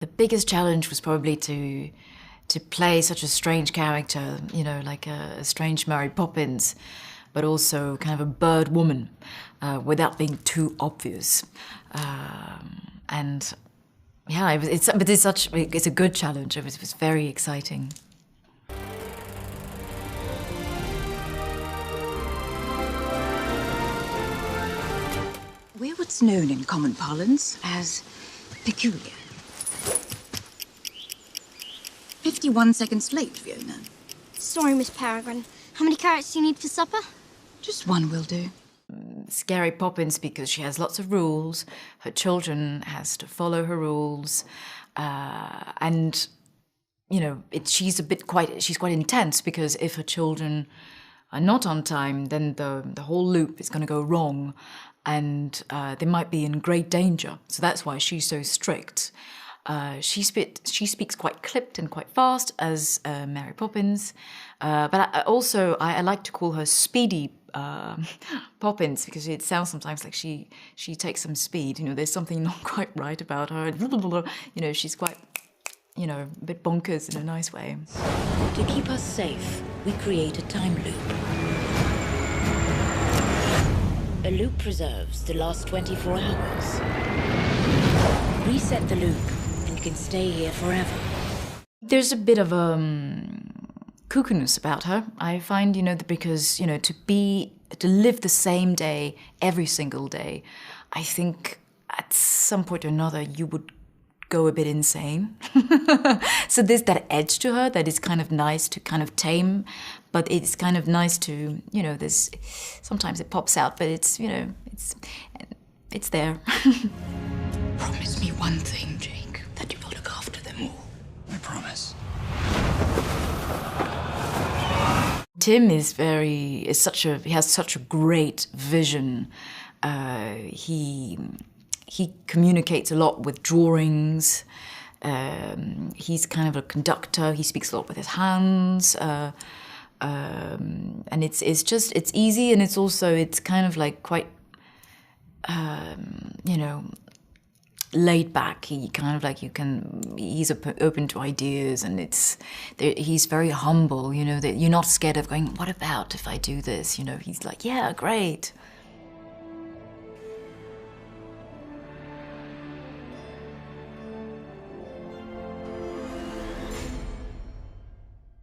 The biggest challenge was probably to play such a strange character, like a strange Mary Poppins, but also kind of a bird woman, without being too obvious. And yeah, it's a good challenge. It was very exciting. We're what's known in common parlance as peculiar. 51 seconds late, Fiona. Sorry, Miss Peregrine. How many carrots do you need for supper? Just one will do. Scary Poppins because she has lots of rules. Her children has to follow her rules, and she's quite intense because if her children are not on time, then the whole loop is going to go wrong, and they might be in great danger. So that's why she's so strict. She speaks quite clipped and quite fast as Mary Poppins, but I like to call her Speedy Poppins because it sounds sometimes like she takes some speed. There's something not quite right about her. She's quite, a bit bonkers in a nice way. To keep us safe, we create a time loop. A loop preserves the last 24 hours. Reset the loop, and you can stay here forever. There's a bit of kookiness about her, I find, because, to live the same day every single day, I think at some point or another you would go a bit insane. So there's that edge to her that is kind of nice to kind of tame, but it's kind of nice to, there's, sometimes it pops out, but it's, it's there. Promise me one thing, Jake, that you will look after them all. I promise. Tim he has such a great vision. He communicates a lot with drawings. He's kind of a conductor. He speaks a lot with his hands. And it's easy, and it's kind of like quite, laid back. He kind of like he's open to ideas, and he's very humble, that you're not scared of going, what about if I do this? He's like, yeah, great.